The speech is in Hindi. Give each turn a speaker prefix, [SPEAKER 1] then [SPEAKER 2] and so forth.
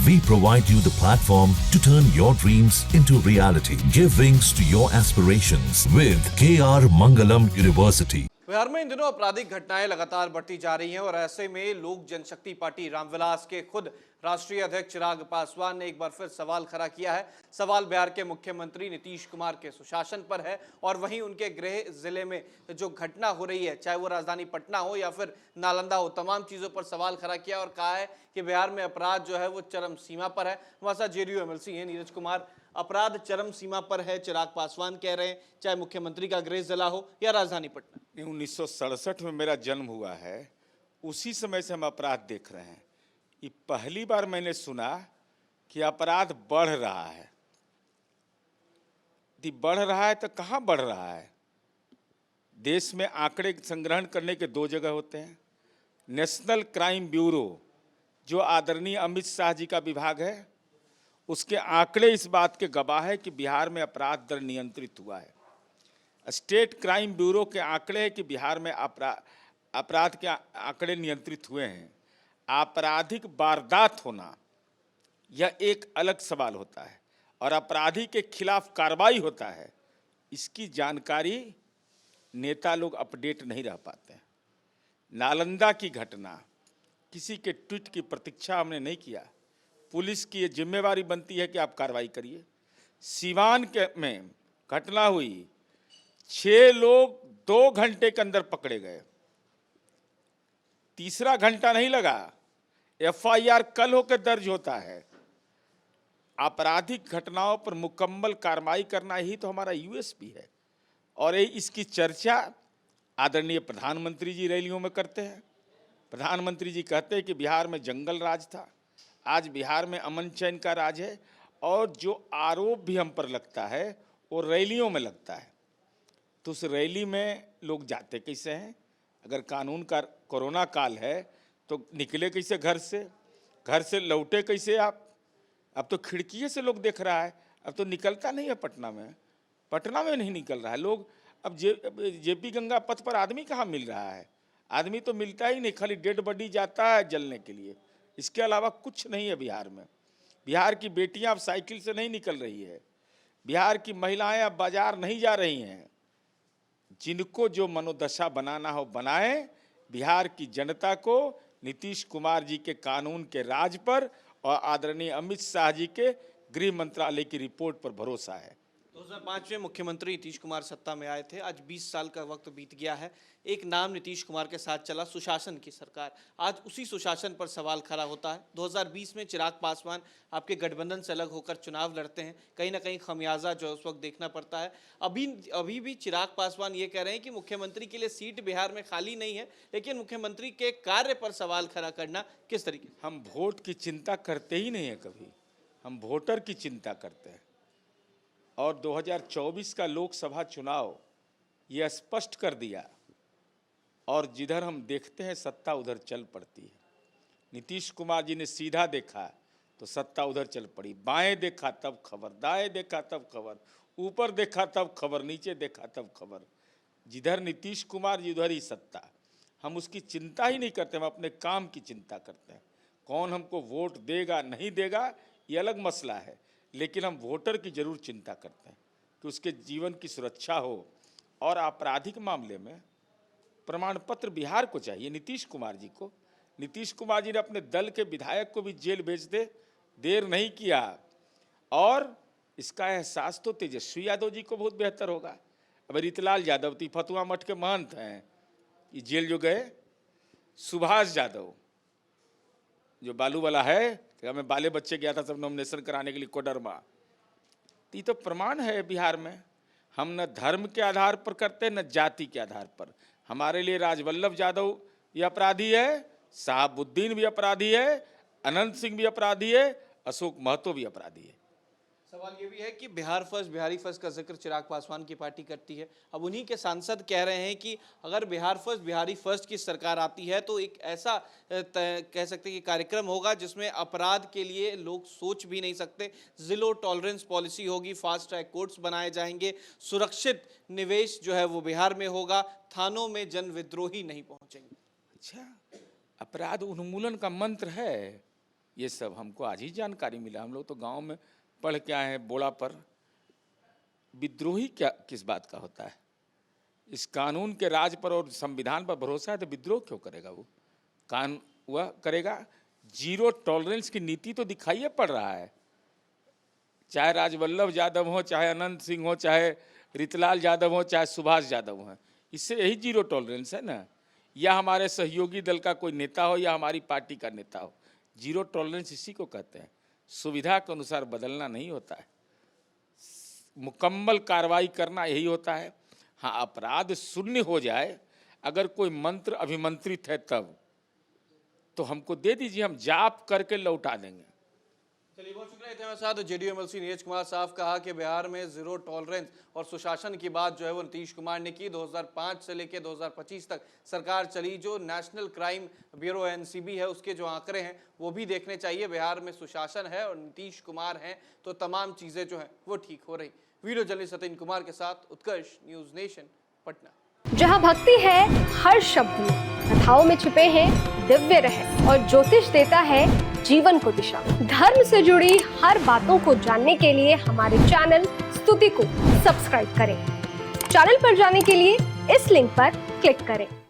[SPEAKER 1] We provide you the platform to turn your dreams into reality. Give wings to your aspirations with KR Mangalam University.
[SPEAKER 2] Bihar में इन दिनों आपराधिक घटनाएं लगातार बढ़ती जा रही हैं और ऐसे में लोक जनशक्ति पार्टी रामविलास के खुद राष्ट्रीय अध्यक्ष चिराग पासवान ने एक बार फिर सवाल खड़ा किया है। सवाल बिहार के मुख्यमंत्री नीतीश कुमार के सुशासन पर है और वहीं उनके गृह जिले में जो घटना हो रही है, चाहे वो राजधानी पटना हो या फिर नालंदा हो, तमाम चीजों पर सवाल खड़ा किया और कहा है कि बिहार में अपराध जो है वो चरम सीमा पर है। हमारे साथ जेडीयू एमएलसी हैं नीरज कुमार। अपराध चरम सीमा पर है, चिराग पासवान कह रहे हैं, चाहे मुख्यमंत्री का गृह जिला हो या राजधानी पटना।
[SPEAKER 3] 1967 में मेरा जन्म हुआ है, उसी समय से हम अपराध देख रहे हैं। ये पहली बार मैंने सुना कि अपराध बढ़ रहा है। यदि बढ़ रहा है तो कहाँ बढ़ रहा है? देश में आंकड़े संग्रहण करने के दो जगह होते हैं। नेशनल क्राइम ब्यूरो, जो आदरणीय अमित शाह जी का विभाग है, उसके आंकड़े इस बात के गवाह है कि बिहार में अपराध दर नियंत्रित हुआ है। स्टेट क्राइम ब्यूरो के आंकड़े हैं कि बिहार में अपराध के आंकड़े नियंत्रित हुए हैं। आपराधिक वारदात होना यह एक अलग सवाल होता है और अपराधी के खिलाफ कार्रवाई होता है, इसकी जानकारी नेता लोग अपडेट नहीं रह पाते हैं। नालंदा की घटना, किसी के ट्वीट की प्रतीक्षा हमने नहीं किया। पुलिस की ये जिम्मेवारी बनती है कि आप कार्रवाई करिए। सीवान में घटना हुई, 6 लोग 2 घंटे के अंदर पकड़े गए, तीसरा घंटा नहीं लगा। एफआईआर कल होकर दर्ज होता है। आपराधिक घटनाओं पर मुकम्मल कार्रवाई करना ही तो हमारा यूएसपी है और इसकी चर्चा आदरणीय प्रधानमंत्री जी रैलियों में करते हैं। प्रधानमंत्री जी कहते हैं कि बिहार में जंगल राज था, आज बिहार में अमन चैन का राज है। और जो आरोप भी हम पर लगता है वो रैलियों में लगता है। तो उस रैली में लोग जाते कैसे हैं? अगर कानून का कोरोना काल है तो निकले कैसे घर से लौटे कैसे आप? अब तो खिड़की से लोग देख रहा है, अब तो निकलता नहीं है। पटना में नहीं निकल रहा है लोग। अब जेपी गंगा पथ पर आदमी कहाँ मिल रहा है? आदमी तो मिलता ही नहीं, खाली डेड बॉडी जाता है जलने के लिए। इसके अलावा कुछ नहीं है बिहार में। बिहार की बेटियां अब साइकिल से नहीं निकल रही है। बिहार की महिलाएं अब बाजार नहीं जा रही हैं। जिनको जो मनोदशा बनाना हो बनाएं। बिहार की जनता को नीतीश कुमार जी के कानून के राज पर और आदरणीय अमित शाह जी के गृह मंत्रालय की रिपोर्ट पर भरोसा है।
[SPEAKER 2] 2005 में मुख्यमंत्री नीतीश कुमार सत्ता में आए थे। आज 20 साल का वक्त बीत गया है। एक नाम नीतीश कुमार के साथ चला, सुशासन की सरकार। आज उसी सुशासन पर सवाल खड़ा होता है। 2020 में चिराग पासवान आपके गठबंधन से अलग होकर चुनाव लड़ते हैं। कहीं ना कहीं खमियाजा जो उस वक्त देखना पड़ता है। अभी भी चिराग पासवान ये कह रहे हैं कि मुख्यमंत्री के लिए सीट बिहार में खाली नहीं है, लेकिन मुख्यमंत्री के कार्य पर सवाल खड़ा करना किस तरीके?
[SPEAKER 3] हम वोट की चिंता करते ही नहीं है कभी, हम वोटर की चिंता करते हैं। और 2024 का लोकसभा चुनाव ये स्पष्ट कर दिया और जिधर हम देखते हैं सत्ता उधर चल पड़ती है। नीतीश कुमार जी ने सीधा देखा तो सत्ता उधर चल पड़ी, बाएं देखा तब खबर, दाएं देखा तब खबर, ऊपर देखा तब खबर, नीचे देखा तब खबर। जिधर नीतीश कुमार जी उधर ही सत्ता। हम उसकी चिंता ही नहीं करते, हम अपने काम की चिंता करते हैं। कौन हमको वोट देगा नहीं देगा ये अलग मसला है, लेकिन हम वोटर की जरूर चिंता करते हैं कि उसके जीवन की सुरक्षा हो। और आपराधिक मामले में प्रमाण पत्र बिहार को चाहिए, नीतीश कुमार जी को। नीतीश कुमार जी ने अपने दल के विधायक को भी जेल भेज दे, देर नहीं किया। और इसका एहसास तो तेजस्वी यादव जी को बहुत बेहतर होगा। अब रीतलाल यादव तो फतुआ मठ के महंत हैं, ये जेल जो गए। सुभाष यादव जो बालू वाला है, मैं बाले बच्चे गया था सब नॉमिनेशन कराने के लिए कोडरमा। तो ये तो प्रमाण है बिहार में। हम न धर्म के आधार पर करते न जाति के आधार पर। हमारे लिए राजवल्लभ यादव भी अपराधी है, शहाबुद्दीन भी अपराधी है, अनंत सिंह भी अपराधी है, अशोक महतो भी अपराधी है।
[SPEAKER 2] सवाल ये भी है कि बिहार फर्स्ट, बिहारी फर्स्ट का जिक्र चिराग पासवान की पार्टी करती है। अब उन्हीं के सांसद कह रहे हैं कि अगर बिहार फर्स्ट, बिहारी फर्स्ट की सरकार आती है तो एक ऐसा कह सकते हैं कि कार्यक्रम होगा जिसमें अपराध के लिए लोग सोच भी नहीं सकते। जीरो टॉलरेंस पॉलिसी होगी, फास्ट ट्रैक कोर्ट्स बनाए जाएंगे, सुरक्षित निवेश जो है वो बिहार में होगा, थानों में जन विद्रोही नहीं पहुंचेंगे।
[SPEAKER 3] अच्छा, अपराध उन्मूलन का मंत्र है ये सब हमको आज ही जानकारी मिला। हम लोग तो गांव में पढ़ के आए हैं बोड़ा पर। विद्रोही क्या किस बात का होता है? इस कानून के राज पर और संविधान पर भरोसा है तो विद्रोह क्यों करेगा? वो वह करेगा। जीरो टॉलरेंस की नीति तो दिखाइए पड़ रहा है, चाहे राजवल्लभ यादव हो, चाहे अनंत सिंह हो, चाहे रितलाल यादव हो, चाहे सुभाष यादव हो। इससे यही जीरो टॉलरेंस है ना। या हमारे सहयोगी दल का कोई नेता हो या हमारी पार्टी का नेता हो, जीरो टॉलरेंस इसी को कहते हैं। सुविधा के अनुसार बदलना नहीं होता है, मुकम्मल कार्रवाई करना यही होता है। हाँ, अपराध शून्य हो जाए, अगर कोई मंत्र अभिमंत्रित है तब तो हमको दे दीजिए, हम जाप करके लौटा देंगे।
[SPEAKER 2] चलिए, बहुत शुक्रिया। इतने हमारे साथ जेडीयू एमएलसी नीरज कुमार साहब कहा कि बिहार में जीरो टॉलरेंस और सुशासन की बात जो है वो नीतीश कुमार ने की। 2005 से लेकर 2025 तक सरकार चली। जो नेशनल क्राइम ब्यूरो एनसीबी है उसके जो आंकड़े हैं वो भी देखने चाहिए। बिहार में सुशासन है और नीतीश कुमार हैं तो तमाम चीज़ें जो हैं वो ठीक हो रही। वीडियो जर्नलिस्ट सतीन कुमार के साथ उत्कर्ष, न्यूज़ नेशन, पटना।
[SPEAKER 4] जहाँ भक्ति है हर शब्द में, कथाओं में छुपे हैं दिव्य रहस्य और ज्योतिष देता है जीवन को दिशा। धर्म से जुड़ी हर बातों को जानने के लिए हमारे चैनल स्तुति को सब्सक्राइब करें। चैनल पर जाने के लिए इस लिंक पर क्लिक करें।